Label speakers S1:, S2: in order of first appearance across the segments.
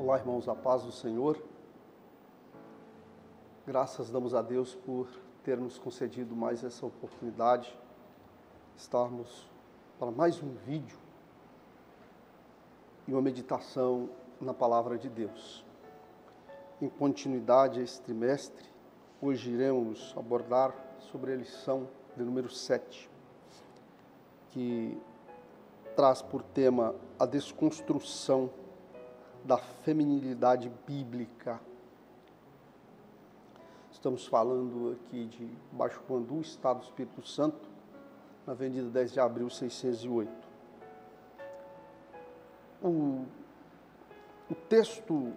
S1: Olá, irmãos, a paz do Senhor. Graças damos a Deus por ter nos concedido mais essa oportunidade, estarmos para mais um vídeo e uma meditação na Palavra de Deus. Em continuidade a este trimestre, hoje iremos abordar sobre a lição de número 7, que traz por tema a desconstrução da feminilidade bíblica. Estamos falando aqui de Baixo Guandu, Estado do Espírito Santo, na Avenida 10 de Abril, 608. O texto,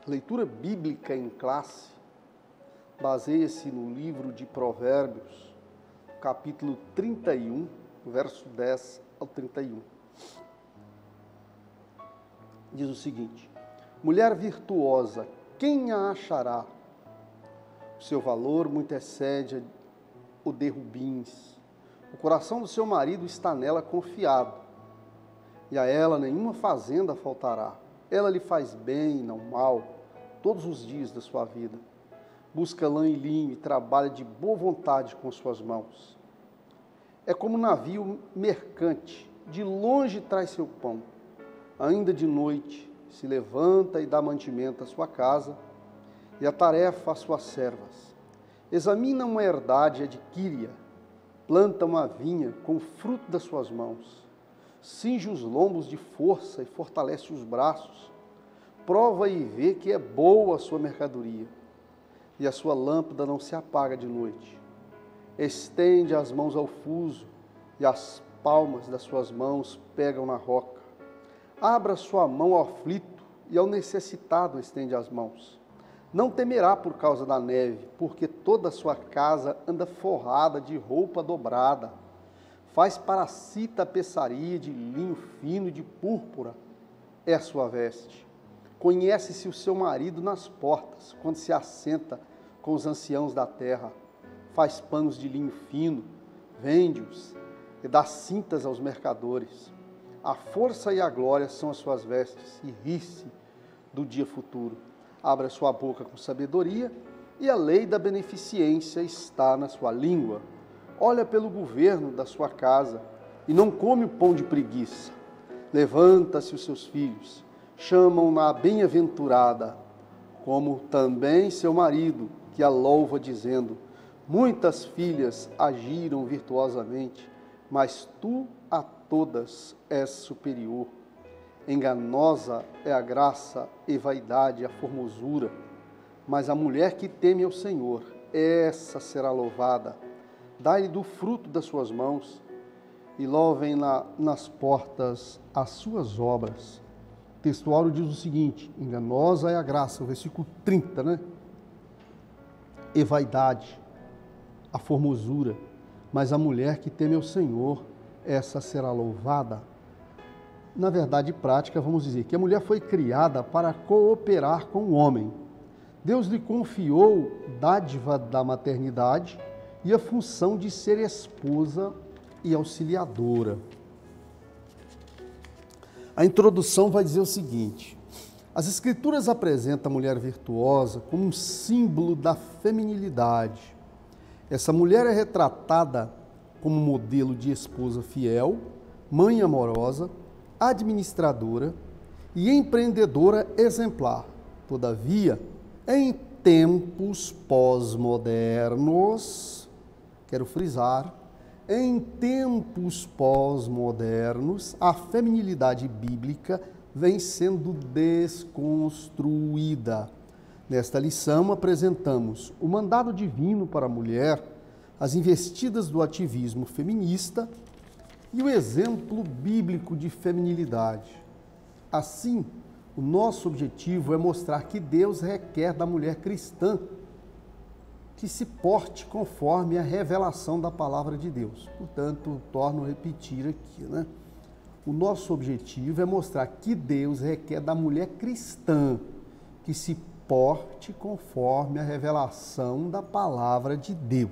S1: leitura bíblica em classe, baseia-se no livro de Provérbios, capítulo 31, verso 10 ao 31. Diz o seguinte: mulher virtuosa, quem a achará? O seu valor muito excede o de rubins. O coração do seu marido está nela confiado, e a ela nenhuma fazenda faltará. Ela lhe faz bem e não mal, todos os dias da sua vida. Busca lã e linho e trabalha de boa vontade com suas mãos. É como um navio mercante, de longe traz seu pão. Ainda de noite se levanta e dá mantimento à sua casa e a tarefa às suas servas. Examina uma herdade e adquire-a, planta uma vinha com o fruto das suas mãos, cinge os lombos de força e fortalece os braços, prova e vê que é boa a sua mercadoria, e a sua lâmpada não se apaga de noite. Estende as mãos ao fuso, e as palmas das suas mãos pegam na roca. Abra sua mão ao aflito, e ao necessitado estende as mãos. Não temerá por causa da neve, porque toda a sua casa anda forrada de roupa dobrada. Faz para si tapeçaria de linho fino e de púrpura, é a sua veste. Conhece-se o seu marido nas portas, quando se assenta com os anciãos da terra. Faz panos de linho fino, vende-os e dá cintas aos mercadores. A força e a glória são as suas vestes, e ri-se do dia futuro. Abra sua boca com sabedoria, e a lei da beneficência está na sua língua. Olha pelo governo da sua casa, e não come o pão de preguiça. Levanta-se os seus filhos, chamam-na bem-aventurada, como também seu marido, que a louva, dizendo: muitas filhas agiram virtuosamente, mas tu a todas és superior. Enganosa é a graça e vaidade a formosura, mas a mulher que teme ao Senhor, essa será louvada. Dai-lhe do fruto das suas mãos, e louvem nas portas as suas obras. O textuário diz o seguinte: enganosa é a graça, o versículo 30, né? E vaidade, a formosura, mas a mulher que teme ao Senhor, essa será louvada. Na verdade prática, vamos dizer que a mulher foi criada para cooperar com o homem. Deus lhe confiou dádiva da maternidade e a função de ser esposa e auxiliadora. A introdução vai dizer o seguinte: as Escrituras apresentam a mulher virtuosa como um símbolo da feminilidade. Essa mulher é retratada como modelo de esposa fiel, mãe amorosa, administradora e empreendedora exemplar. Todavia, em tempos pós-modernos, quero frisar, em tempos pós-modernos, a feminilidade bíblica vem sendo desconstruída. Nesta lição, apresentamos o mandado divino para a mulher, as investidas do ativismo feminista e o exemplo bíblico de feminilidade. Assim, o nosso objetivo é mostrar que Deus requer da mulher cristã que se porte conforme a revelação da palavra de Deus. Portanto, torno a repetir aqui, né? O nosso objetivo é mostrar que Deus requer da mulher cristã que se porte conforme a revelação da palavra de Deus.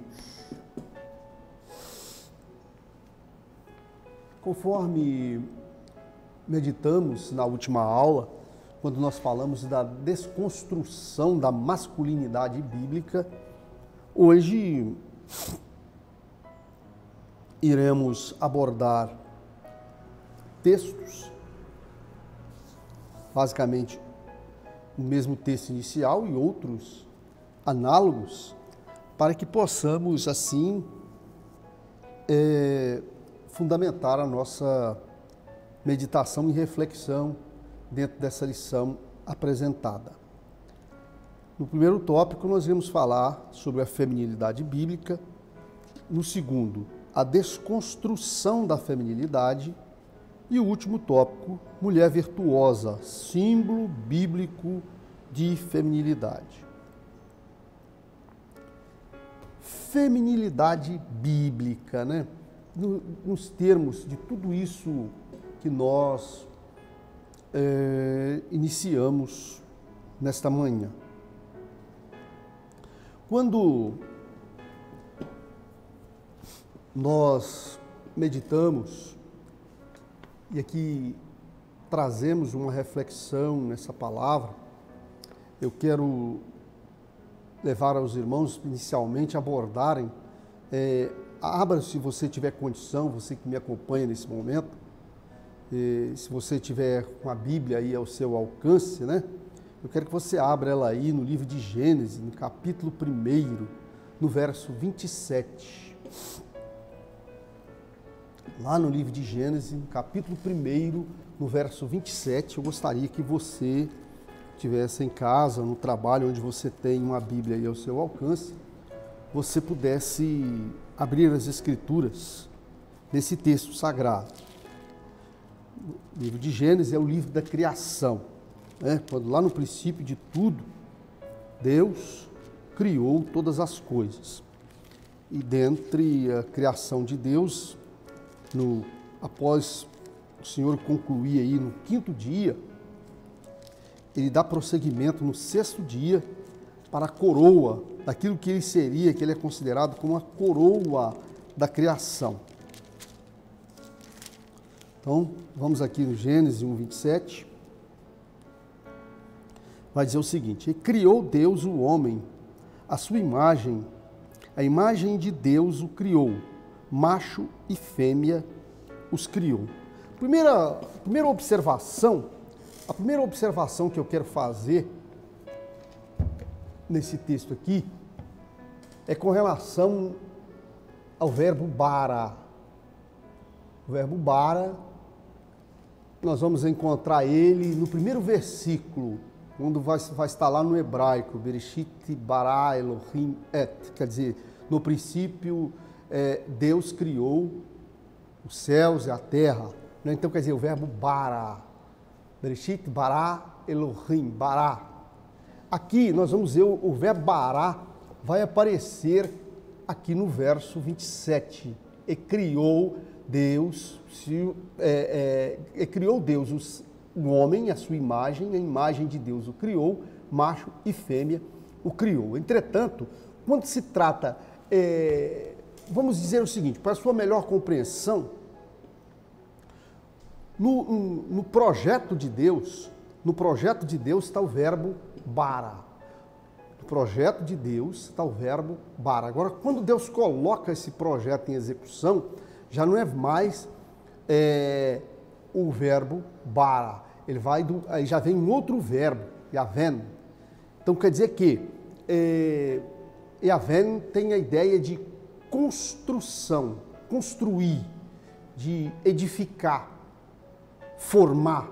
S1: Conforme meditamos na última aula, quando nós falamos da desconstrução da masculinidade bíblica. Hoje iremos abordar textos, basicamente o mesmo texto inicial e outros análogos, para que possamos, assim, fundamentar a nossa meditação e reflexão dentro dessa lição apresentada. No primeiro tópico, nós iremos falar sobre a feminilidade bíblica. No segundo, a desconstrução da feminilidade. E o último tópico, mulher virtuosa, símbolo bíblico de feminilidade. Feminilidade bíblica, né? Nos termos de tudo isso que nós iniciamos nesta manhã. Quando nós meditamos e aqui trazemos uma reflexão nessa palavra, eu quero levar aos irmãos inicialmente a abordarem, abra se você tiver condição, você que me acompanha nesse momento, se você tiver com a Bíblia aí ao seu alcance, né? Eu quero que você abra ela aí no livro de Gênesis, no capítulo 1, no verso 27. Lá no livro de Gênesis, no capítulo 1, no verso 27, eu gostaria que você estivesse em casa, no trabalho, onde você tem uma Bíblia aí ao seu alcance, você pudesse abrir as Escrituras nesse texto sagrado. O livro de Gênesis é o livro da criação, né? Quando lá no princípio de tudo, Deus criou todas as coisas. E dentre a criação de Deus, após o Senhor concluir aí no 5º dia, Ele dá prosseguimento no 6º dia para a coroa daquilo que que ele é considerado como a coroa da criação. Então, vamos aqui no Gênesis 1, 27. Vai dizer o seguinte: e criou Deus o homem, a sua imagem, a imagem de Deus o criou, macho e fêmea os criou. A primeira observação que eu quero fazer nesse texto aqui é com relação ao verbo bara. O verbo bara, nós vamos encontrar ele no primeiro versículo, quando vai estar lá no hebraico, Bereshit bara Elohim et, quer dizer, no princípio Deus criou os céus e a terra. Então, quer dizer, o verbo bara, Bereshit bara Elohim, bara. Aqui nós vamos ver o verbo bara vai aparecer aqui no verso 27. E criou Deus, o homem, a sua imagem, a imagem de Deus o criou, macho e fêmea o criou. Entretanto, quando se trata, vamos dizer o seguinte, para a sua melhor compreensão, no projeto de Deus está o verbo bara. No projeto de Deus está o verbo bara. Agora, quando Deus coloca esse projeto em execução, já não é mais o verbo bara. Aí já vem um outro verbo, yaven. Então quer dizer que yaven tem a ideia de construção, construir, de edificar, formar.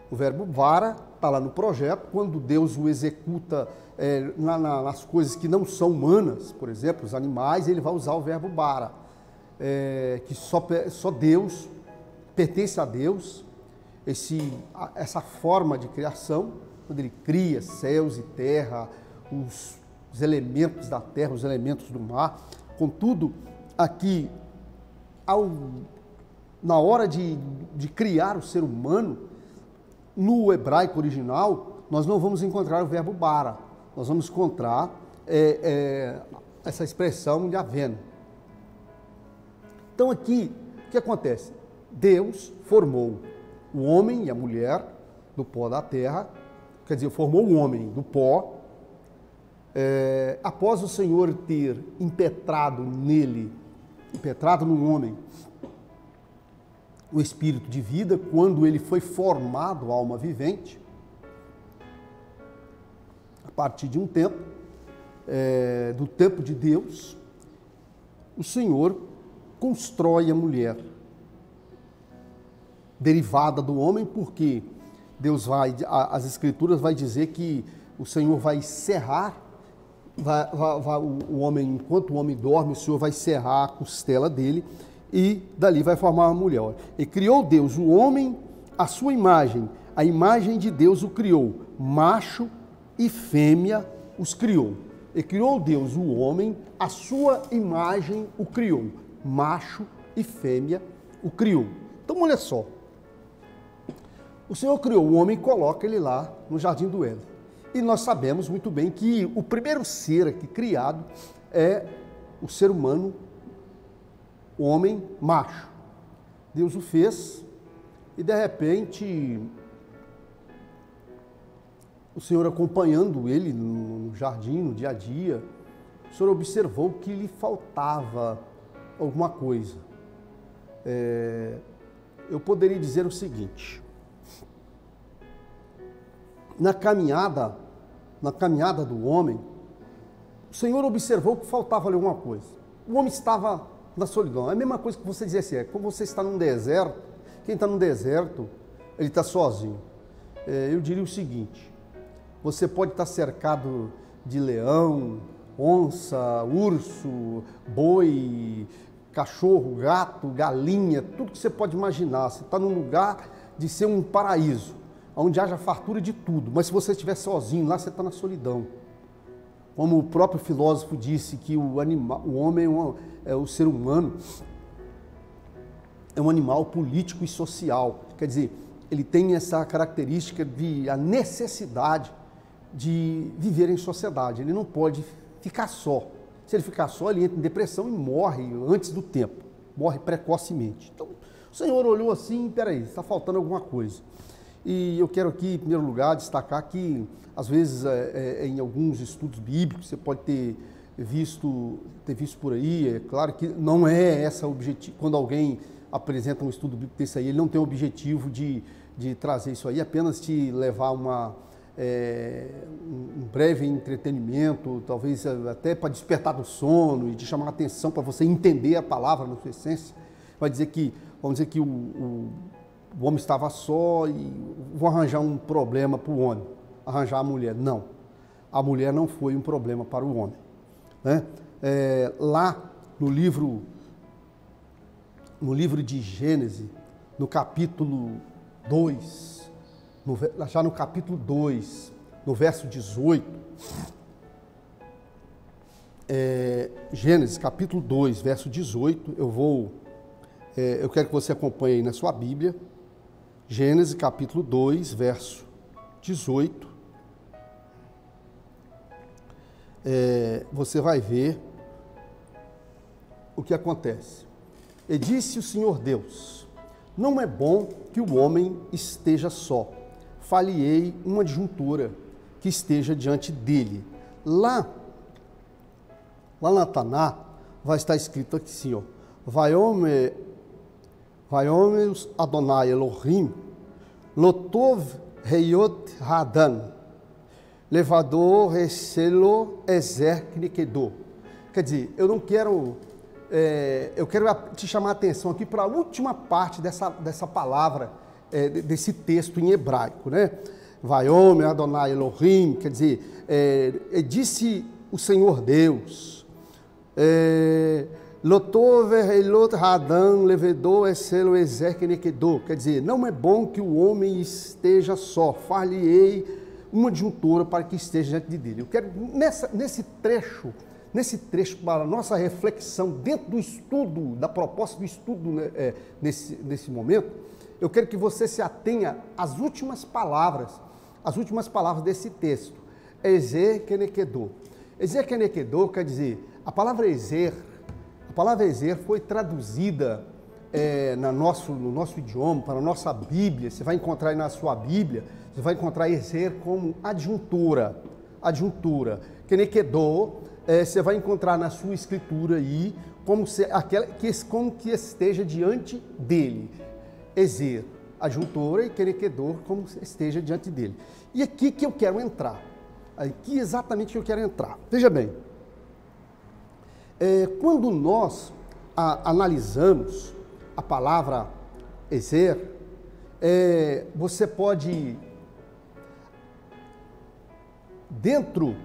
S1: O verbo vara está lá no projeto, quando Deus o executa nas coisas que não são humanas, por exemplo, os animais, ele vai usar o verbo bara, que só Deus, pertence a Deus, essa forma de criação, quando ele cria céus e terra, os elementos da terra, os elementos do mar. Contudo, aqui, na hora de criar o ser humano, no hebraico original, nós não vamos encontrar o verbo bara, nós vamos encontrar essa expressão de yaven. Então aqui, o que acontece? Deus formou o homem e a mulher do pó da terra, quer dizer, formou o homem do pó. Após o Senhor ter impetrado no homem, o espírito de vida, quando ele foi formado alma vivente, a partir de um tempo, do tempo de Deus, o Senhor constrói a mulher, derivada do homem, porque Deus as Escrituras vai dizer que o Senhor vai cerrar, o homem, enquanto o homem dorme, o Senhor vai cerrar a costela dele e dali vai formar uma mulher. E criou Deus o homem à sua imagem, a imagem de Deus o criou, macho e fêmea os criou. E criou Deus o homem, à sua imagem o criou, macho e fêmea o criou. Então olha só, o Senhor criou o homem e coloca ele lá no jardim do Éden. E nós sabemos muito bem que o primeiro ser aqui criado é o ser humano, o homem macho. Deus o fez e de repente o Senhor, acompanhando ele no jardim, no dia a dia, o Senhor observou que lhe faltava alguma coisa. Eu poderia dizer o seguinte: na caminhada do homem, o Senhor observou que faltava ali alguma coisa. O homem estava na solidão. É a mesma coisa que você dizer assim, como você está num deserto, quem está num deserto, ele está sozinho. Eu diria o seguinte: você pode estar cercado de leão, onça, urso, boi, cachorro, gato, galinha, tudo que você pode imaginar. Você está num lugar de ser um paraíso, onde haja fartura de tudo, mas se você estiver sozinho lá, você está na solidão. Como o próprio filósofo disse que o homem o ser humano é um animal político e social, quer dizer, ele tem essa característica de a necessidade de viver em sociedade, ele não pode ficar só. Se ele ficar só, ele entra em depressão e morre antes do tempo, morre precocemente. Então, o Senhor olhou assim, peraí, está faltando alguma coisa. E eu quero aqui, em primeiro lugar, destacar que, às vezes, em alguns estudos bíblicos, você pode ter visto por aí, é claro que não é esse o objetivo, quando alguém apresenta um estudo bíblico desse aí, ele não tem o objetivo de trazer isso aí, apenas te levar um breve entretenimento, talvez até para despertar do sono e te chamar a atenção para você entender a palavra na sua essência. Vamos dizer que o homem estava só e vou arranjar um problema para o homem, arranjar a mulher. Não, a mulher não foi um problema para o homem. Né? Lá no livro de Gênesis, no capítulo 2, já no capítulo 2, no verso 18, Gênesis capítulo 2, verso 18, eu quero que você acompanhe aí na sua Bíblia, Gênesis capítulo 2, verso 18, você vai ver o que acontece. E disse o Senhor Deus: não é bom que o homem esteja só, far-lhe-ei uma adjuntora que esteja diante dele. Lá na Taná vai estar escrito assim, ó, Vaiomer Adonai Elohim, Lotov Heiot Hadan, Levador Recelo Ezer Knekedor. Quer dizer, eu quero te chamar a atenção aqui para a última parte dessa palavra, desse texto em hebraico, né? Vaiomer Adonai Elohim, quer dizer, disse o Senhor Deus, Lotov Heiot Hadan, Levedor Recelo Ezer Knekedor. Quer dizer, não é bom que o homem esteja só, far-lhe-ei uma adjuntora para que esteja diante dele. Eu quero, nesse trecho, para a nossa reflexão, dentro do estudo, da proposta do estudo, né, nesse momento, eu quero que você se atenha às últimas palavras desse texto. Ezer Knekedor. Ezer Knekedor quer dizer, a palavra Ezer foi traduzida no nosso idioma, para a nossa Bíblia, você vai encontrar aí na sua Bíblia, você vai encontrar ezer como adjuntura. Kenekedô, você vai encontrar na sua escritura aí como que esteja diante dele. Ezer, adjuntora, e kenekedô, como esteja diante dele. E aqui que eu quero entrar. Aqui exatamente que eu quero entrar. Veja bem, quando nós analisamos a palavra ezer, você pode, dentro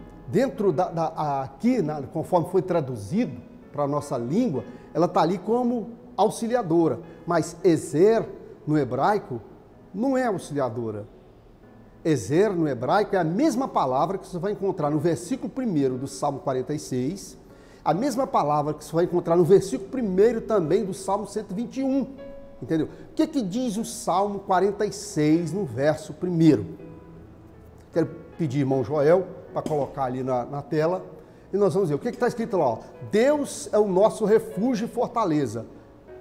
S1: aqui, conforme foi traduzido para a nossa língua, ela está ali como auxiliadora, mas ezer no hebraico não é auxiliadora. Ezer no hebraico é a mesma palavra que você vai encontrar no versículo 1 do Salmo 46, a mesma palavra que você vai encontrar no versículo 1 também do Salmo 121, entendeu? O que diz o Salmo 46 no verso 1? Quero pedir, irmão Joel, para colocar ali na tela, e nós vamos ver, o que está escrito lá? Ó, Deus é o nosso refúgio e fortaleza,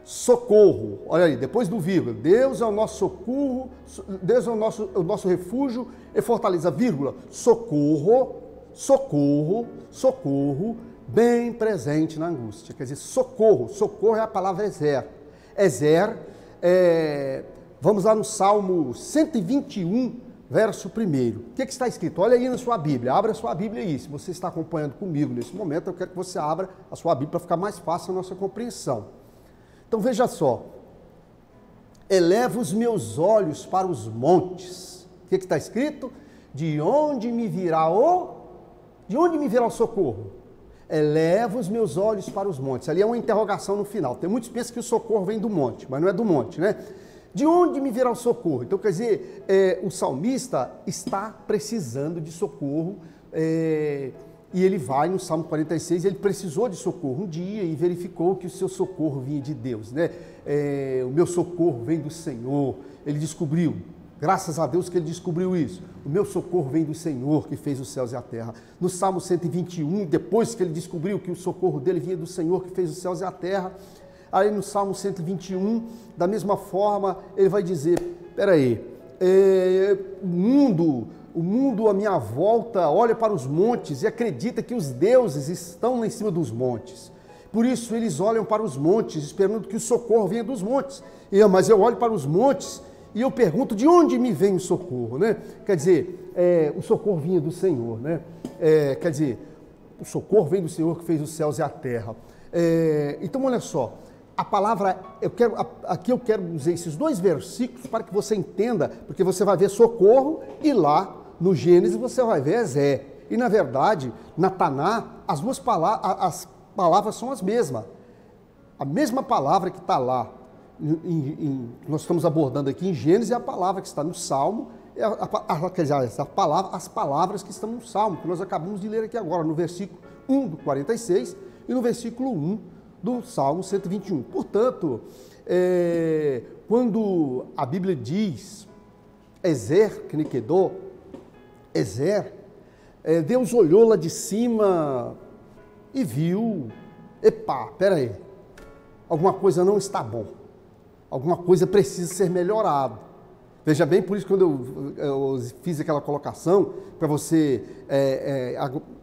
S1: socorro, olha aí, depois do vírgula, Deus é o nosso socorro, Deus é o nosso refúgio e fortaleza, vírgula, socorro, bem presente na angústia. Quer dizer, socorro é a palavra ezer. Ezer, vamos lá no Salmo 121, verso 1. O que está escrito? Olha aí na sua Bíblia, abra a sua Bíblia aí. Se você está acompanhando comigo nesse momento, eu quero que você abra a sua Bíblia para ficar mais fácil a nossa compreensão. Então veja só, eleva os meus olhos para os montes. O que está escrito? De onde me virá o socorro? Eleva os meus olhos para os montes. Ali é uma interrogação no final. Tem muitos que pensam que o socorro vem do monte, mas não é do monte, né? De onde me virá o socorro? Então, quer dizer, o salmista está precisando de socorro, e ele vai no Salmo 46, ele precisou de socorro um dia e verificou que o seu socorro vinha de Deus, né? O meu socorro vem do Senhor. Ele descobriu, graças a Deus que ele descobriu isso. O meu socorro vem do Senhor que fez os céus e a terra. No Salmo 121, depois que ele descobriu que o socorro dele vinha do Senhor que fez os céus e a terra, aí no Salmo 121, da mesma forma, ele vai dizer, peraí, o mundo à minha volta olha para os montes e acredita que os deuses estão lá em cima dos montes. Por isso eles olham para os montes, esperando que o socorro venha dos montes. Mas eu olho para os montes e eu pergunto, de onde me vem o socorro, né? Quer dizer, o socorro vinha do Senhor, né? Quer dizer, o socorro vem do Senhor que fez os céus e a terra. Então, olha só, a palavra, aqui eu quero dizer esses dois versículos para que você entenda, porque você vai ver socorro e lá no Gênesis você vai ver Ezé. E na verdade, na Taná, as palavras são as mesmas. A mesma palavra que está lá, nós estamos abordando aqui em Gênesis, é a palavra que está no Salmo, quer dizer, as palavras que estão no Salmo, que nós acabamos de ler aqui agora, no versículo 1 do 46 e no versículo 1 do Salmo 121. Portanto, quando a Bíblia diz Ezer, Kenekedô, Ezer, Deus olhou lá de cima e viu, peraí, alguma coisa não está bom, alguma coisa precisa ser melhorada. Veja bem, por isso quando eu fiz aquela colocação, para você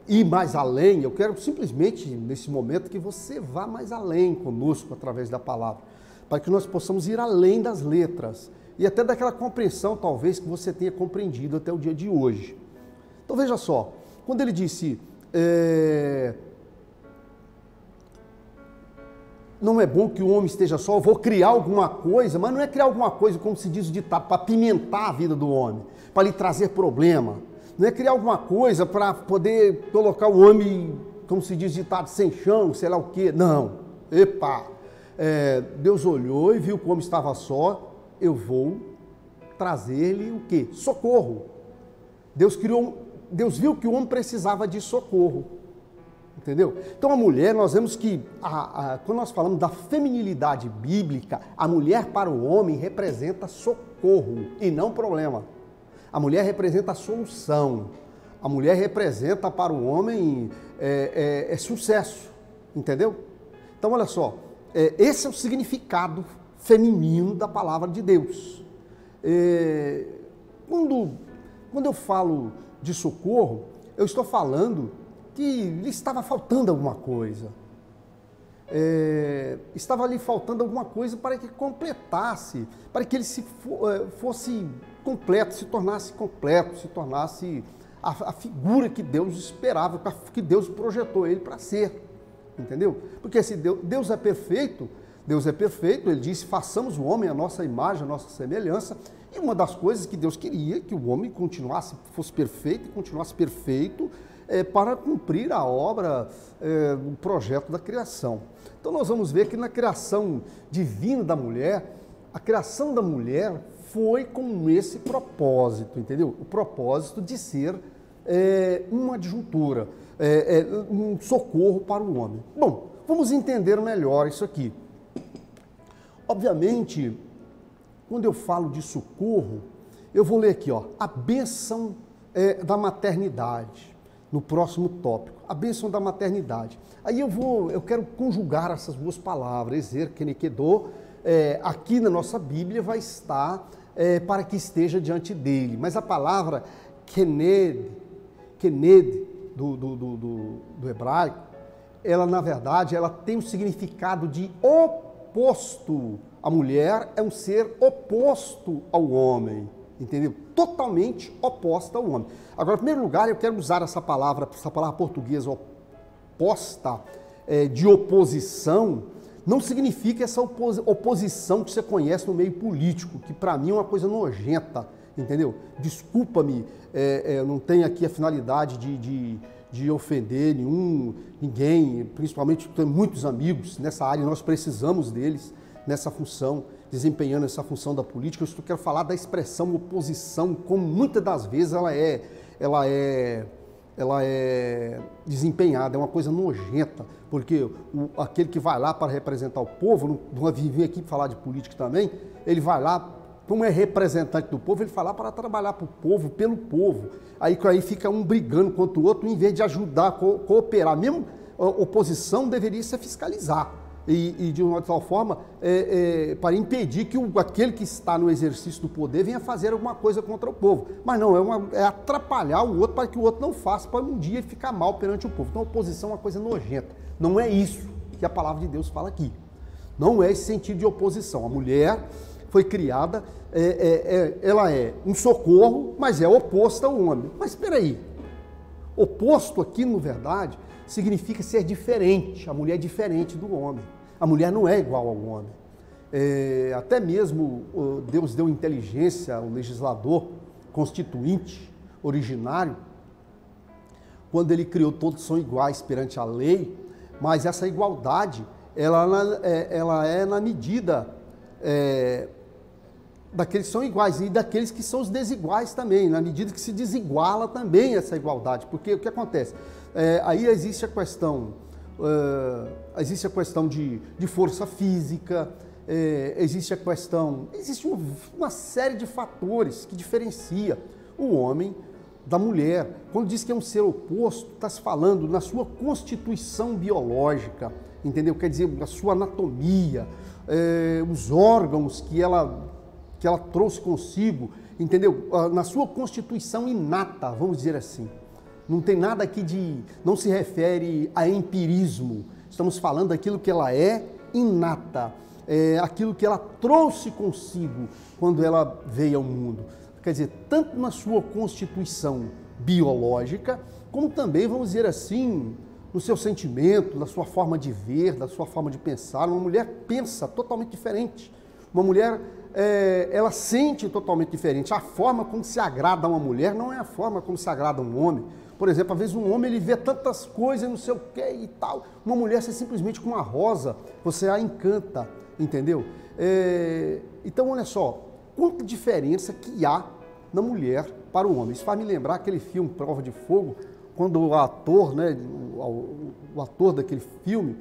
S1: ir mais além, eu quero simplesmente, nesse momento, que você vá mais além conosco através da palavra, para que nós possamos ir além das letras e até daquela compreensão, talvez, que você tenha compreendido até o dia de hoje. Então veja só, quando ele disse, não é bom que o homem esteja só, eu vou criar alguma coisa, mas não é criar alguma coisa, como se diz o ditado, para apimentar a vida do homem, para lhe trazer problema. Não é criar alguma coisa para poder colocar o homem, como se diz o ditado, sem chão, sei lá o quê. Não, Deus olhou e viu como estava só, eu vou trazer-lhe o quê? Socorro. Deus viu que o homem precisava de socorro. Entendeu? Então a mulher, nós vemos que, quando nós falamos da feminilidade bíblica, a mulher para o homem representa socorro e não problema. A mulher representa a solução. A mulher representa para o homem sucesso. Entendeu? Então olha só, esse é o significado feminino da palavra de Deus. Quando eu falo de socorro, eu estou falando que lhe estava faltando alguma coisa. Estava lhe faltando alguma coisa para que completasse, para que ele fosse completo, se tornasse completo, se tornasse a figura que Deus esperava, que Deus projetou ele para ser. Entendeu? Porque se Deus é perfeito, ele disse, façamos o homem à nossa imagem, à nossa semelhança, e uma das coisas que Deus queria, que o homem fosse perfeito e continuasse perfeito, para cumprir a obra, o projeto da criação. Então nós vamos ver que na criação divina da mulher, a criação da mulher foi com esse propósito, entendeu? O propósito de ser uma adjuntura, um socorro para o homem. Bom, vamos entender melhor isso aqui. Obviamente, quando eu falo de socorro, eu vou ler aqui, ó, a bênção da maternidade, no próximo tópico, a bênção da maternidade. Aí eu quero conjugar essas duas palavras, ezer, kenekedô, aqui na nossa Bíblia vai estar para que esteja diante dele, mas a palavra kened do hebraico, ela na verdade, ela tem um significado de oposto. A mulher é um ser oposto ao homem, entendeu? Totalmente oposta ao homem. Agora, em primeiro lugar, eu quero usar essa palavra portuguesa oposta, de oposição, não significa essa oposição que você conhece no meio político, que para mim é uma coisa nojenta, entendeu? Desculpa-me, eu não tenho aqui a finalidade de ofender ninguém, principalmente tenho muitos amigos nessa área, nós precisamos deles nessa função, desempenhando essa função da política. Eu quero falar da expressão oposição, como muitas das vezes ela é desempenhada, é uma coisa nojenta, porque aquele que vai lá para representar o povo, não vai vir aqui falar de política também, ele vai lá, como é representante do povo, ele vai lá para trabalhar para o povo, pelo povo. Aí fica um brigando contra o outro, em vez de ajudar, cooperar. Mesmo a oposição deveria se fiscalizar. E de uma tal forma, para impedir que aquele que está no exercício do poder venha fazer alguma coisa contra o povo. Mas não, é atrapalhar o outro para que o outro não faça, para um dia ele ficar mal perante o povo. Então a oposição é uma coisa nojenta. Não é isso que a palavra de Deus fala aqui. Não é esse sentido de oposição. A mulher foi criada, ela é um socorro, mas é oposta ao homem. Mas espera aí, oposto aqui, na verdade, significa ser diferente. A mulher é diferente do homem. A mulher não é igual ao homem. Até mesmo Deus deu inteligência ao legislador constituinte, originário, quando ele criou todos são iguais perante a lei, mas essa igualdade, ela é na medida daqueles que são iguais e daqueles que são os desiguais também, na medida que se desiguala também essa igualdade. Porque o que acontece? Aí existe a questão de força física, existe uma série de fatores que diferencia o homem da mulher. Quando diz que é um ser oposto, está se falando na sua constituição biológica, entendeu? Quer dizer, a sua anatomia, os órgãos que ela trouxe consigo, entendeu? Na sua constituição inata, vamos dizer assim. Não tem nada aqui não se refere a empirismo. Estamos falando daquilo que ela é inata, aquilo que ela trouxe consigo quando ela veio ao mundo. Quer dizer, tanto na sua constituição biológica, como também, vamos dizer assim, no seu sentimento, na sua forma de ver, na sua forma de pensar. Uma mulher pensa totalmente diferente. Uma mulher, ela sente totalmente diferente. A forma como se agrada a uma mulher não é a forma como se agrada a um homem. Por exemplo, às vezes um homem ele vê tantas coisas, não sei o que e tal. Uma mulher, você simplesmente com uma rosa, você a encanta, entendeu? Então, olha só, quanta diferença que há na mulher para o homem. Isso faz me lembrar aquele filme Prova de Fogo, quando o ator, né, o ator daquele filme,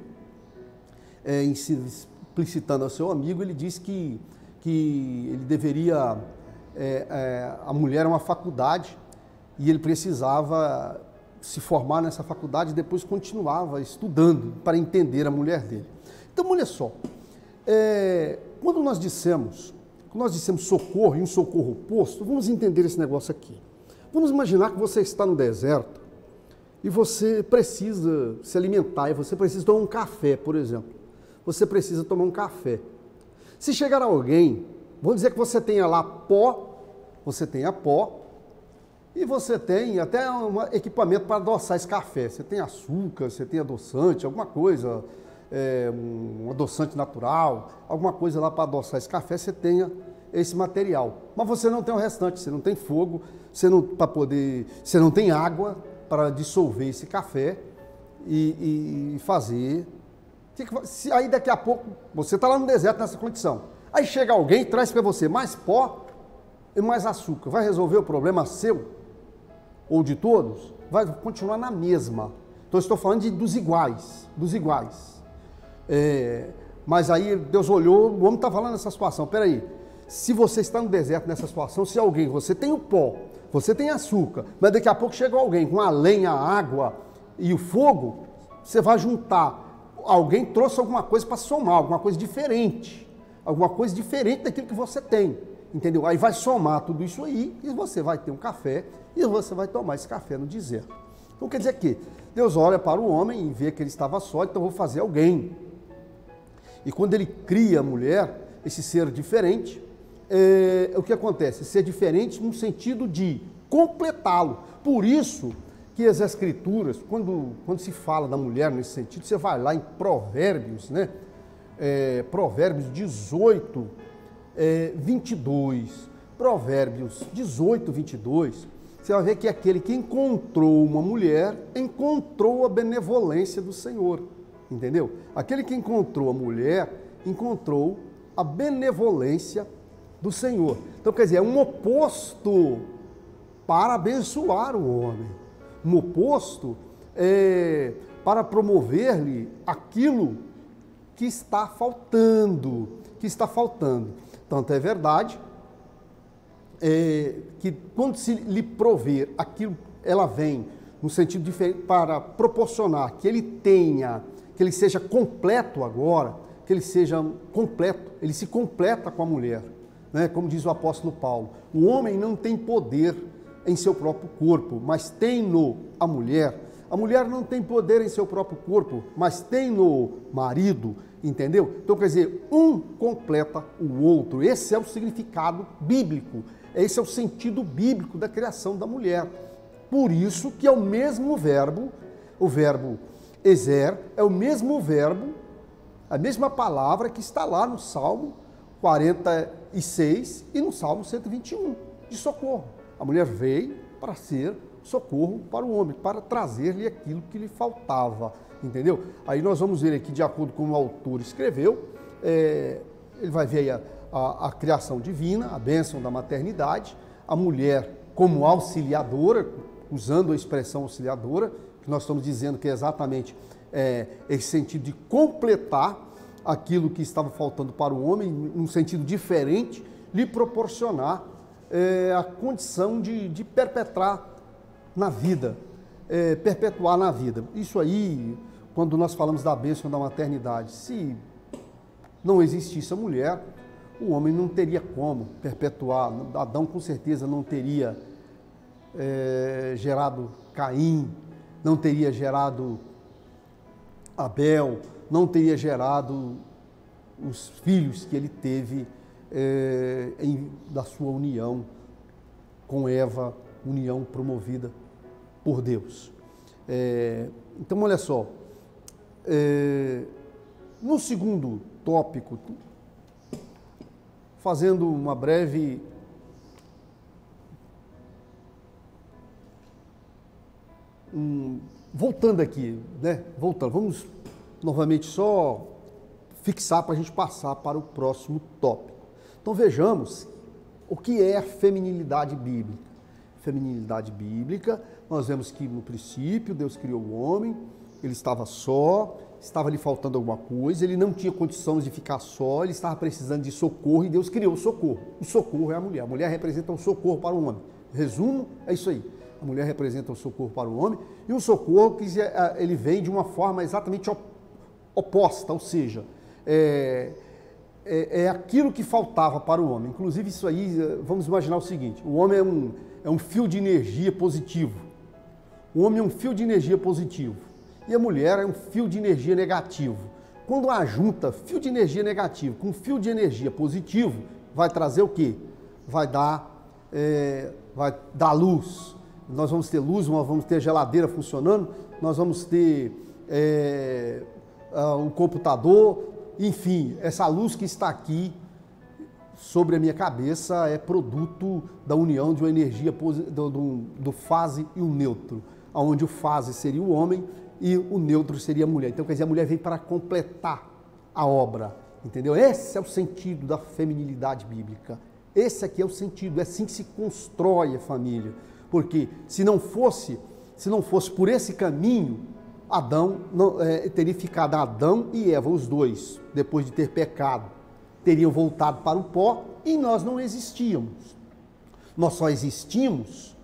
S1: explicitando ao seu amigo, ele disse que ele deveria, a mulher é uma faculdade, e ele precisava se formar nessa faculdade e depois continuava estudando para entender a mulher dele. Então, olha só, Quando nós dissemos socorro e um socorro oposto, vamos entender esse negócio aqui. Vamos imaginar que você está no deserto e você precisa se alimentar, e você precisa tomar um café, por exemplo. Você precisa tomar um café. Se chegar alguém, vamos dizer que você tenha lá pó, você tenha pó, e você tem até um equipamento para adoçar esse café. Você tem açúcar, você tem adoçante, alguma coisa, um adoçante natural, alguma coisa lá para adoçar esse café, você tenha esse material. Mas você não tem o restante, você não tem fogo, você não tem água para dissolver esse café e fazer. Aí daqui a pouco, você está lá no deserto nessa condição. Aí chega alguém e traz para você mais pó e mais açúcar. Vai resolver o problema seu ou de todos? Vai continuar na mesma. Então eu estou falando dos iguais. Mas aí Deus olhou, o homem está falando nessa situação. Peraí, se você está no deserto nessa situação, se alguém, você tem o pó, você tem açúcar, mas daqui a pouco chega alguém com a lenha, a água e o fogo, você vai juntar. Alguém trouxe alguma coisa para somar, alguma coisa diferente daquilo que você tem, entendeu? Aí vai somar tudo isso aí e você vai ter um café e você vai tomar esse café no deserto. Então quer dizer que Deus olha para o homem e vê que ele estava só, então vou fazer alguém. E quando ele cria a mulher, esse ser diferente, o que acontece? Ser diferente no sentido de completá-lo. Por isso que as Escrituras, quando se fala da mulher nesse sentido, você vai lá em Provérbios, né? Provérbios 18, 22. Provérbios 18, 22. Você vai ver que aquele que encontrou uma mulher, encontrou a benevolência do Senhor. Entendeu? Aquele que encontrou a mulher, encontrou a benevolência do Senhor. Então, quer dizer, é um oposto para abençoar o homem. Um oposto para promover-lhe aquilo que está faltando. Tanto é verdade que quando se lhe prover aquilo, ela vem no sentido diferente para proporcionar que ele tenha, que ele seja completo agora, que ele seja completo, ele se completa com a mulher, né? Como diz o apóstolo Paulo, o homem não tem poder em seu próprio corpo, mas tem-no a mulher. A mulher não tem poder em seu próprio corpo, mas tem no marido, entendeu? Então, quer dizer, um completa o outro. Esse é o significado bíblico, esse é o sentido bíblico da criação da mulher. Por isso que é o mesmo verbo, o verbo ezer, é o mesmo verbo, a mesma palavra que está lá no Salmo 46 e no Salmo 121, de socorro. A mulher veio para ser socorro para o homem, para trazer-lhe aquilo que lhe faltava, entendeu? Aí nós vamos ver aqui, de acordo com o autor escreveu, ele vai ver aí a criação divina, a bênção da maternidade, a mulher como auxiliadora, usando a expressão auxiliadora, que nós estamos dizendo que é exatamente esse sentido de completar aquilo que estava faltando para o homem, num sentido diferente, lhe proporcionar a condição de perpetrar na vida, perpetuar na vida. Isso aí, quando nós falamos da bênção da maternidade, se não existisse a mulher, o homem não teria como perpetuar. Adão com certeza não teria gerado Caim, não teria gerado Abel, não teria gerado os filhos que ele teve da sua união com Eva, união promovida por Deus. Então, olha só, no segundo tópico, fazendo uma breve voltando aqui, né? Vamos novamente só fixar para a gente passar para o próximo tópico. Então vejamos o que é a feminilidade bíblica. Feminilidade bíblica, nós vemos que no princípio Deus criou o homem, ele estava só, estava lhe faltando alguma coisa, ele não tinha condições de ficar só, ele estava precisando de socorro e Deus criou o socorro. O socorro é a mulher representa o socorro para o homem. Resumo, é isso aí. A mulher representa o socorro para o homem e o socorro que ele vem de uma forma exatamente oposta, ou seja, é aquilo que faltava para o homem. Inclusive isso aí, vamos imaginar o seguinte, o homem é um fio de energia positivo. O homem é um fio de energia positivo e a mulher é um fio de energia negativo. Quando ajunta fio de energia negativo com fio de energia positivo, vai trazer o quê? Vai dar luz. Nós vamos ter luz, nós vamos ter geladeira funcionando, nós vamos ter um computador, enfim, essa luz que está aqui sobre a minha cabeça é produto da união de uma energia do fase e o neutro, onde o fase seria o homem e o neutro seria a mulher. Então, quer dizer, a mulher vem para completar a obra, entendeu? Esse é o sentido da feminilidade bíblica. Esse aqui é o sentido, é assim que se constrói a família. Porque se não fosse por esse caminho, Adão teria ficado Adão e Eva, os dois, depois de ter pecado, teriam voltado para o pó e nós não existíamos. Nós só existimos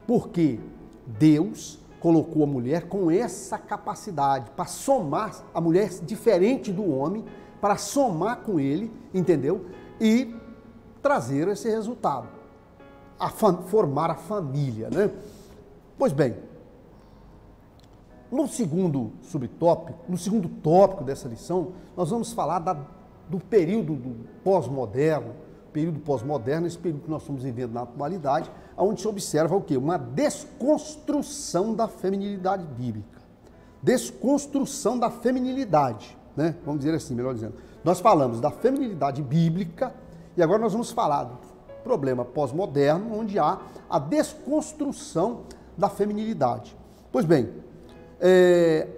S1: porque Deus colocou a mulher com essa capacidade para somar, a mulher diferente do homem, para somar com ele, entendeu? E trazer esse resultado, formar a família, né? Pois bem, no segundo subtópico, no segundo tópico dessa lição, nós vamos falar do período pós-moderno, esse período que nós estamos vivendo na atualidade, onde se observa o quê? Uma desconstrução da feminilidade bíblica. Desconstrução da feminilidade, né? Vamos dizer assim, melhor dizendo. Nós falamos da feminilidade bíblica e agora nós vamos falar do problema pós-moderno, onde há a desconstrução da feminilidade. Pois bem,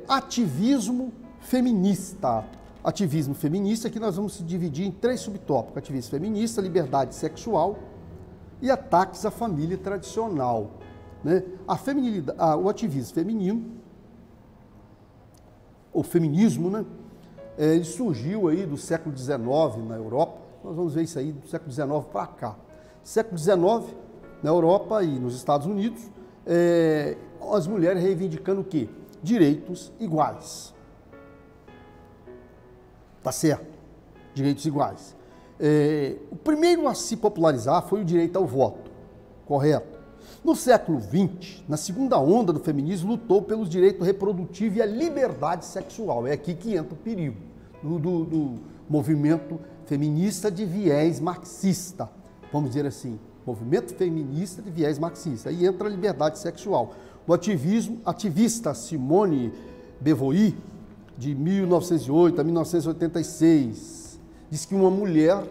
S1: ativismo feminista. Ativismo feminista que nós vamos dividir em 3 subtópicos: ativismo feminista, liberdade sexual e ataques à família tradicional, né? O ativismo feminino, o feminismo, né? Ele surgiu aí do século XIX na Europa. Nós vamos ver isso aí do século XIX para cá. Século XIX, na Europa e nos Estados Unidos, as mulheres reivindicando o quê? Direitos iguais. Tá certo? Direitos iguais. O primeiro a se popularizar foi o direito ao voto, correto? No século XX, na segunda onda do feminismo, lutou pelos direitos reprodutivos e a liberdade sexual. É aqui que entra o perigo do movimento feminista de viés marxista, vamos dizer assim, movimento feminista de viés marxista. Aí entra a liberdade sexual. O ativista Simone Beauvoir, de 1908 a 1986, diz que uma mulher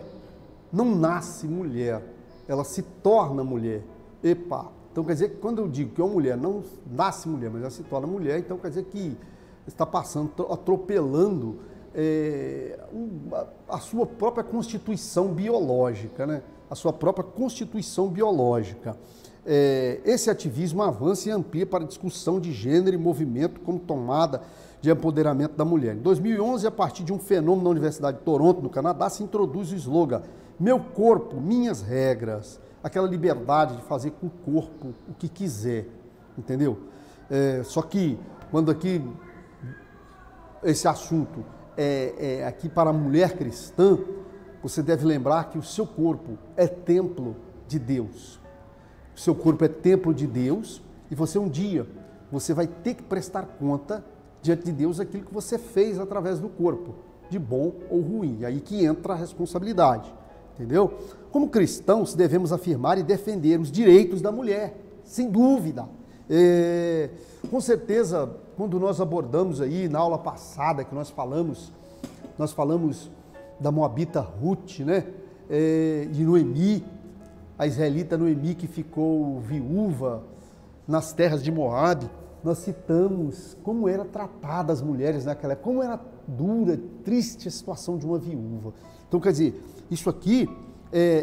S1: não nasce mulher, ela se torna mulher. Epa! Então quer dizer que quando eu digo que uma mulher não nasce mulher, mas ela se torna mulher, então quer dizer que está passando, atropelando a sua própria constituição biológica, né? A sua própria constituição biológica. Esse ativismo avança e amplia para a discussão de gênero e movimento como tomada de empoderamento da mulher. Em 2011, a partir de um fenômeno na Universidade de Toronto, no Canadá, se introduz o slogan "Meu corpo, minhas regras", aquela liberdade de fazer com o corpo o que quiser, entendeu? Só que, quando aqui esse assunto é aqui para a mulher cristã, você deve lembrar que o seu corpo é templo de Deus. O seu corpo é templo de Deus e você um dia, você vai ter que prestar conta diante de Deus aquilo que você fez através do corpo, de bom ou ruim. E aí que entra a responsabilidade, entendeu? Como cristãos, devemos afirmar e defender os direitos da mulher, sem dúvida. Com certeza, quando nós abordamos aí, na aula passada, que nós falamos da Moabita Ruth, né? De Noemi, a israelita Noemi que ficou viúva nas terras de Moabe. Nós citamos como era tratada as mulheres naquela época, como era dura, triste a situação de uma viúva. Então, quer dizer, isso aqui,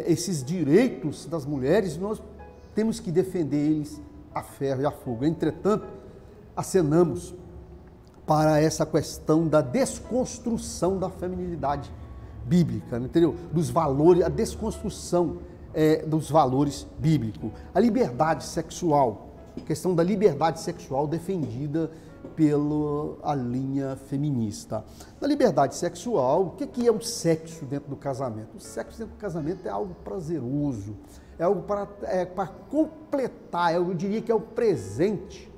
S1: esses direitos das mulheres, nós temos que defender eles a ferro e a fogo. Entretanto, acenamos para essa questão da desconstrução da feminilidade bíblica, entendeu? Dos valores, a desconstrução dos valores bíblicos. A liberdade sexual, a questão da liberdade sexual defendida pela linha feminista. Na liberdade sexual, o que é o sexo dentro do casamento? O sexo dentro do casamento é algo prazeroso, é algo para completar, eu diria que é o presente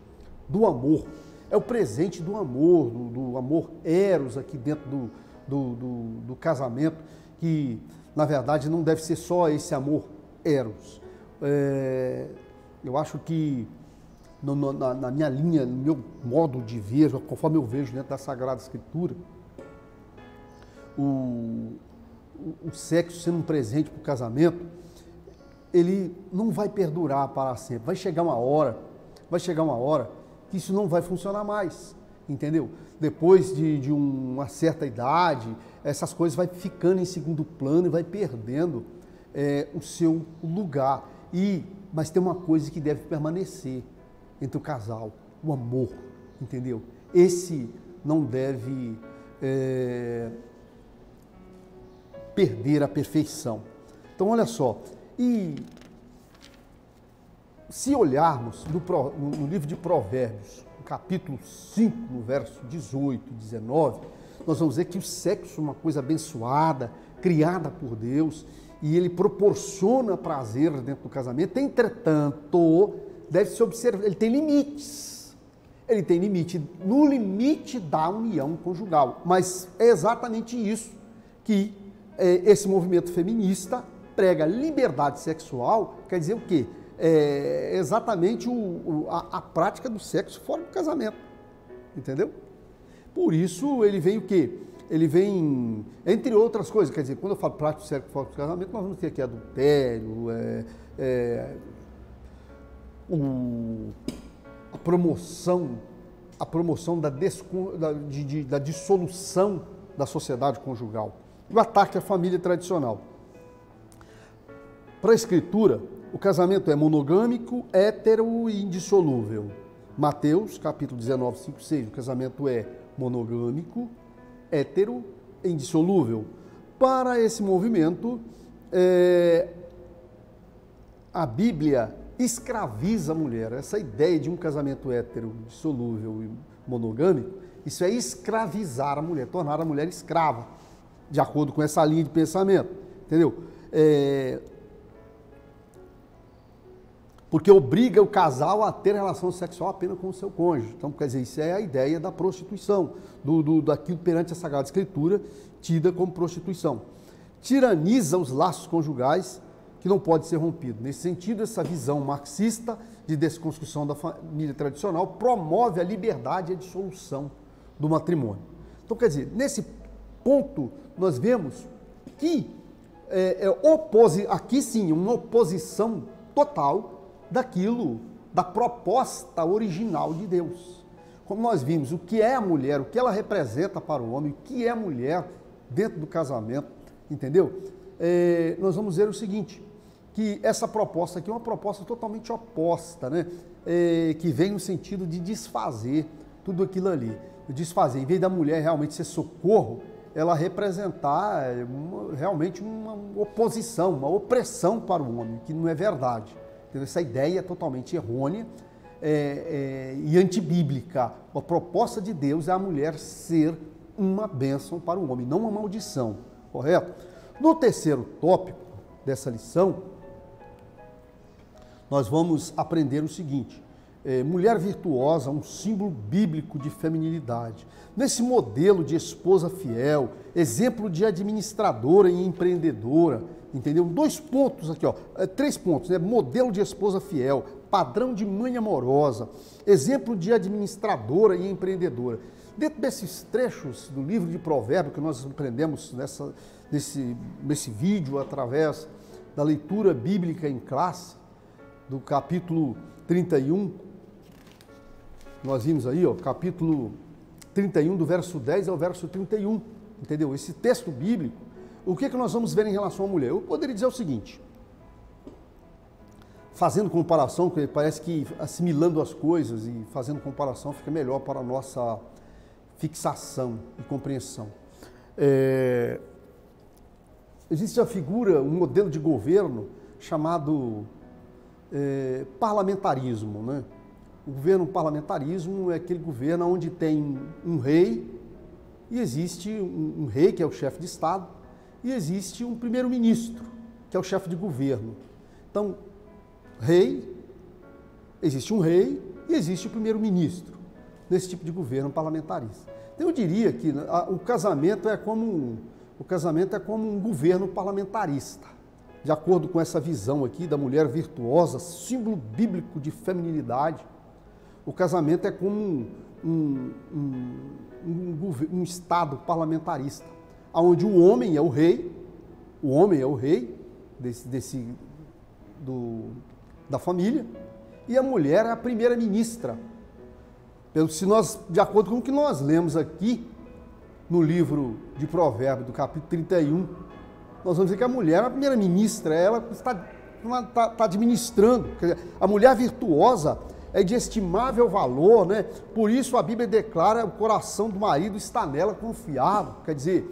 S1: do amor. É o presente do amor eros aqui dentro do casamento, que na verdade não deve ser só esse amor eros. Eu acho que na minha linha, no meu modo de ver, conforme eu vejo dentro da Sagrada Escritura, o sexo sendo um presente para o casamento, ele não vai perdurar para sempre. Vai chegar uma hora que isso não vai funcionar mais, entendeu? Depois de uma certa idade, essas coisas vai ficando em segundo plano e vai perdendo o seu lugar. Mas tem uma coisa que deve permanecer entre o casal, o amor, entendeu? Esse não deve perder a perfeição. Então, olha só, e se olharmos no livro de Provérbios, no capítulo 5, no verso 18 e 19, nós vamos ver que o sexo é uma coisa abençoada, criada por Deus, e ele proporciona prazer dentro do casamento. Entretanto, deve-se observar, ele tem limites. Ele tem limite, no limite da união conjugal. Mas é exatamente isso que esse movimento feminista prega. Liberdade sexual quer dizer o quê? É exatamente a prática do sexo fora do casamento. Entendeu? Por isso ele vem o quê? Ele vem, entre outras coisas, quer dizer, quando eu falo prática do sexo fora do casamento, nós vamos ter aqui adultério, a promoção da dissolução da sociedade conjugal, o ataque à família tradicional. Para a Escritura, o casamento é monogâmico, hétero e indissolúvel. Mateus, capítulo 19, 5, 6, o casamento é monogâmico, hétero e indissolúvel. Para esse movimento, a Bíblia escraviza a mulher. Essa ideia de um casamento hétero, dissolúvel e monogâmico, isso é escravizar a mulher, tornar a mulher escrava, de acordo com essa linha de pensamento, entendeu? Porque obriga o casal a ter relação sexual apenas com o seu cônjuge. Então, quer dizer, isso é a ideia da prostituição, daquilo perante a Sagrada Escritura, tida como prostituição. Tiraniza os laços conjugais, que não pode ser rompido. Nesse sentido, essa visão marxista de desconstrução da família tradicional promove a liberdade e a dissolução do matrimônio. Então, quer dizer, nesse ponto, nós vemos que aqui sim, uma oposição total da proposta original de Deus. Como nós vimos, o que é a mulher, o que ela representa para o homem, o que é a mulher dentro do casamento, entendeu? Nós vamos ver o seguinte, que essa proposta aqui é uma proposta totalmente oposta, né? Que vem no sentido de desfazer tudo aquilo ali. Desfazer, em vez da mulher realmente ser socorro, ela representar realmente uma oposição, uma opressão para o homem, que não é verdade. Então, essa ideia é totalmente errônea e antibíblica. A proposta de Deus é a mulher ser uma bênção para o homem, não uma maldição, correto? No terceiro tópico dessa lição, nós vamos aprender o seguinte: mulher virtuosa, um símbolo bíblico de feminilidade. Nesse modelo de esposa fiel, exemplo de administradora e empreendedora, entendeu? 2 pontos aqui, 3 pontos, né? Modelo de esposa fiel, padrão de mãe amorosa, exemplo de administradora e empreendedora. Dentro desses trechos do livro de Provérbios que nós aprendemos nesse vídeo, através da leitura bíblica em classe, do capítulo 31, nós vimos aí, capítulo 31, do verso 10 ao verso 31, entendeu? Esse texto bíblico, o que nós vamos ver em relação à mulher? Eu poderia dizer o seguinte, fazendo comparação, que parece que assimilando as coisas e fazendo comparação fica melhor para a nossa fixação e compreensão. Existe a figura, um modelo de governo chamado parlamentarismo, né? O governo parlamentarismo é aquele governo onde tem um rei, e existe um rei, que é o chefe de Estado, e existe um primeiro-ministro, que é o chefe de governo. Então, existe um rei e existe o primeiro-ministro, nesse tipo de governo parlamentarista. Então, eu diria que o casamento é como um governo parlamentarista, de acordo com essa visão aqui da mulher virtuosa, símbolo bíblico de feminilidade. O casamento é como um Estado parlamentarista, onde o homem é o rei da família, e a mulher é a primeira-ministra. De acordo com o que nós lemos aqui no livro de Provérbios, do capítulo 31, nós vamos ver que a mulher é a primeira-ministra, ela está administrando. Quer dizer, a mulher virtuosa é de estimável valor, né? Por isso a Bíblia declara: o coração do marido está nela confiável. Quer dizer,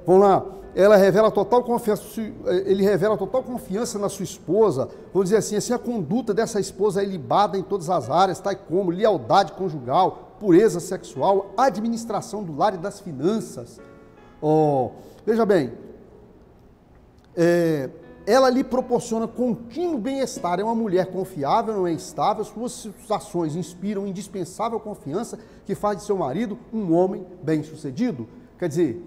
S1: vamos lá, ele revela total confiança na sua esposa. Vamos dizer assim, a conduta dessa esposa é ilibada em todas as áreas, tais como lealdade conjugal, pureza sexual, administração do lar e das finanças. Veja bem, ela lhe proporciona contínuo bem-estar. É uma mulher confiável, não é instável. Suas ações inspiram indispensável confiança, que faz de seu marido um homem bem-sucedido. Quer dizer,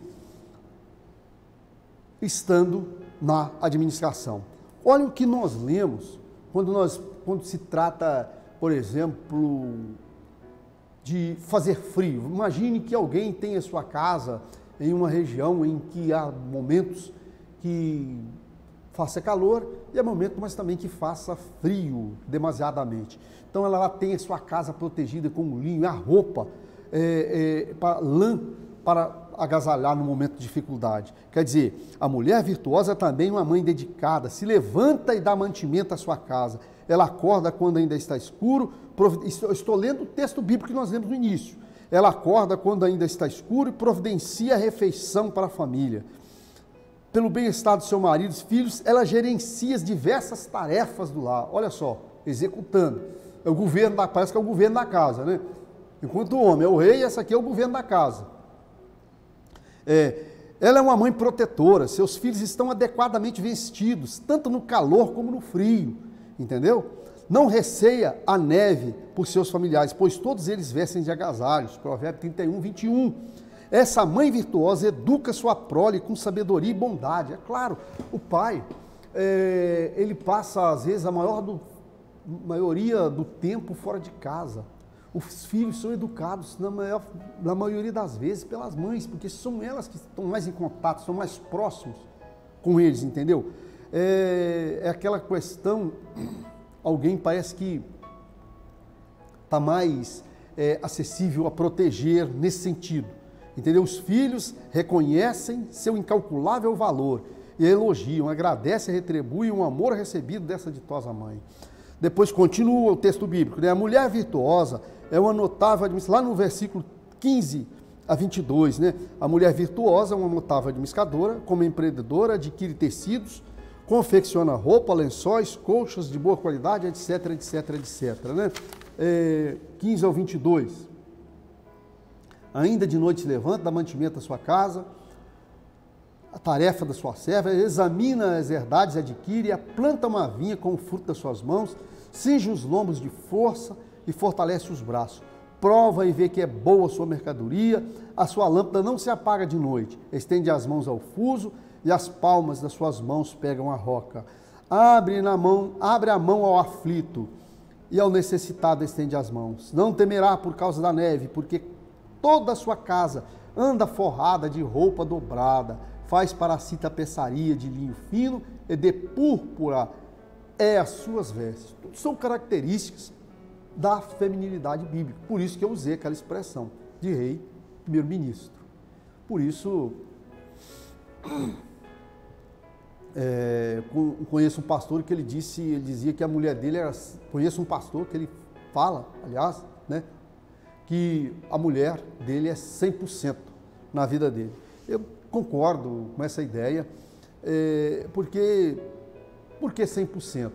S1: estando na administração. Olha o que nós lemos quando se trata, por exemplo, de fazer frio. Imagine que alguém tenha sua casa em uma região em que há momentos que faça calor e há momentos, mas também que faça frio demasiadamente. Então ela tem a sua casa protegida com linho, a roupa, lã para agasalhar no momento de dificuldade. Quer dizer, a mulher virtuosa é também uma mãe dedicada, se levanta e dá mantimento à sua casa. Ela acorda quando ainda está escuro. Estou lendo o texto bíblico que nós lemos no início. Ela acorda quando ainda está escuro e providencia a refeição para a família. Pelo bem-estar do seu marido e filhos, ela gerencia as diversas tarefas do lar. Olha só, executando. É o governo parece que é o governo da casa, né? Enquanto o homem é o rei, essa aqui é o governo da casa. Ela é uma mãe protetora, seus filhos estão adequadamente vestidos, tanto no calor como no frio, entendeu? Não receia a neve por seus familiares, pois todos eles vestem de agasalhos. Provérbios 31, 21. Essa mãe virtuosa educa sua prole com sabedoria e bondade. É claro, o pai, ele passa, às vezes, a maioria do tempo fora de casa. Os filhos são educados, na maioria das vezes, pelas mães, porque são elas que estão mais em contato, são mais próximos com eles, entendeu? É aquela questão, alguém parece que está mais acessível a proteger nesse sentido, entendeu? Os filhos reconhecem seu incalculável valor e elogiam, agradecem e retribuem o amor recebido dessa ditosa mãe. Depois continua o texto bíblico, né? A mulher virtuosa é uma notável administradora, lá no versículo 15 a 22, né? A mulher virtuosa é uma notável administradora, como empreendedora, adquire tecidos, confecciona roupa, lençóis, colchas de boa qualidade, etc, etc, etc, né? 15 ao 22. Ainda de noite se levanta, dá mantimento à sua casa, a tarefa da sua serva, examina as herdades, adquire, planta uma vinha com o fruto das suas mãos, cinge os lombos de força e fortalece os braços. Prova e vê que é boa a sua mercadoria, a sua lâmpada não se apaga de noite. Estende as mãos ao fuso e as palmas das suas mãos pegam a roca. Abre a mão ao aflito e ao necessitado estende as mãos. Não temerá por causa da neve, porque toda a sua casa anda forrada de roupa dobrada. Faz para si tapeçaria de linho fino e de púrpura as suas vestes. Tudo são características da feminilidade bíblica. Por isso que eu usei aquela expressão de rei, primeiro-ministro. Por isso, conheço um pastor que ele dizia que a mulher dele era... Conheço um pastor que ele fala, aliás, né, que a mulher dele é 100% na vida dele. Eu concordo com essa ideia, por que 100%?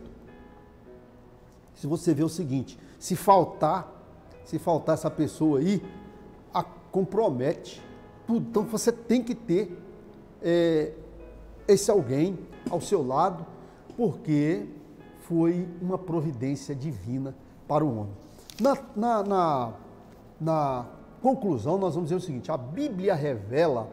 S1: Se você vê o seguinte, Se faltar essa pessoa aí, compromete tudo. Então você tem que ter esse alguém ao seu lado, porque foi uma providência divina para o homem. Na conclusão, nós vamos dizer o seguinte: a Bíblia revela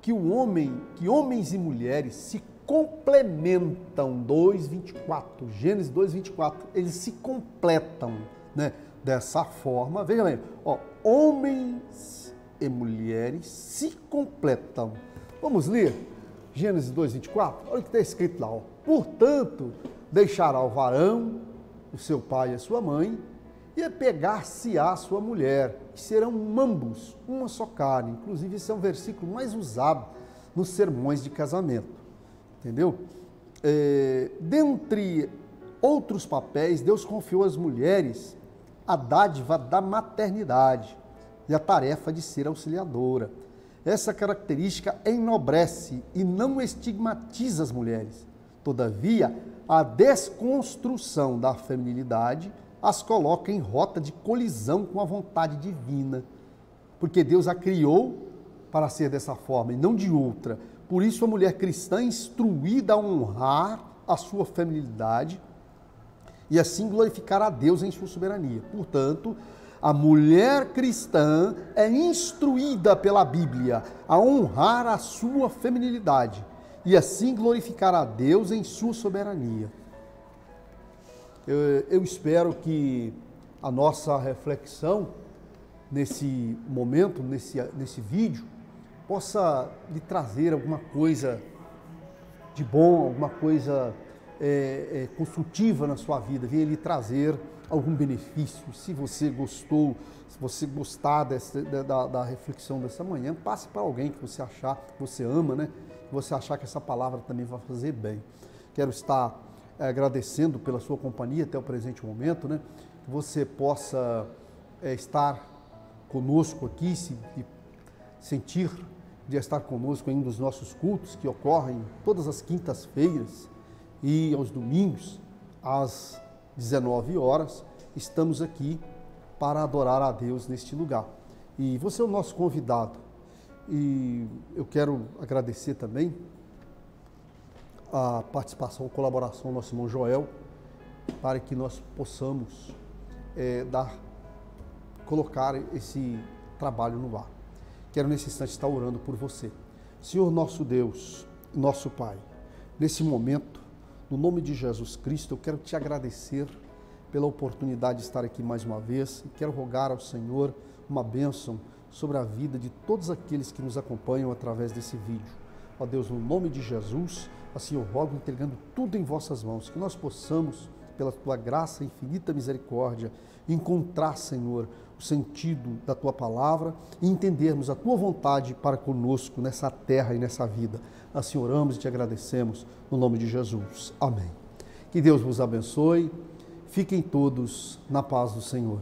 S1: que homens e mulheres se complementam, 2:24, Gênesis 2:24, eles se completam, né? Dessa forma, veja bem, homens e mulheres se completam. Vamos ler Gênesis 2:24? Olha o que está escrito lá, portanto, deixará o varão, o seu pai e a sua mãe, e pegar-se-á a sua mulher, que serão ambos uma só carne. Inclusive, esse é um versículo mais usado nos sermões de casamento, entendeu? Dentre outros papéis, Deus confiou às mulheres a dádiva da maternidade e a tarefa de ser auxiliadora. Essa característica enobrece e não estigmatiza as mulheres. Todavia, a desconstrução da feminilidade as coloca em rota de colisão com a vontade divina, porque Deus a criou para ser dessa forma e não de outra. Por isso, a mulher cristã é instruída a honrar a sua feminilidade e assim glorificar a Deus em sua soberania. Portanto, a mulher cristã é instruída pela Bíblia a honrar a sua feminilidade e assim glorificar a Deus em sua soberania. Eu espero que a nossa reflexão nesse momento, nesse vídeo, possa lhe trazer alguma coisa de bom, alguma coisa construtiva na sua vida, venha lhe trazer algum benefício. Se você gostou, se você gostar da reflexão dessa manhã, passe para alguém que você achar, que você ama, né? Que você achar que essa palavra também vai fazer bem. Quero estar agradecendo pela sua companhia até o presente momento, né? Que você possa estar conosco aqui, sentir de estar conosco em um dos nossos cultos que ocorrem todas as quintas-feiras e aos domingos, às 19 horas, estamos aqui para adorar a Deus neste lugar. E você é o nosso convidado. E eu quero agradecer também a participação, a colaboração do nosso irmão Joel, para que nós possamos colocar esse trabalho no ar. Quero nesse instante estar orando por você. Senhor nosso Deus, nosso Pai, nesse momento, no nome de Jesus Cristo, eu quero te agradecer pela oportunidade de estar aqui mais uma vez e quero rogar ao Senhor uma bênção sobre a vida de todos aqueles que nos acompanham através desse vídeo. Ó Deus, no nome de Jesus, assim eu rogo, entregando tudo em vossas mãos, que nós possamos, pela tua graça e infinita misericórdia, encontrar, Senhor, o sentido da tua palavra e entendermos a tua vontade para conosco nessa terra e nessa vida. Assim oramos e te agradecemos no nome de Jesus. Amém. Que Deus vos abençoe. Fiquem todos na paz do Senhor.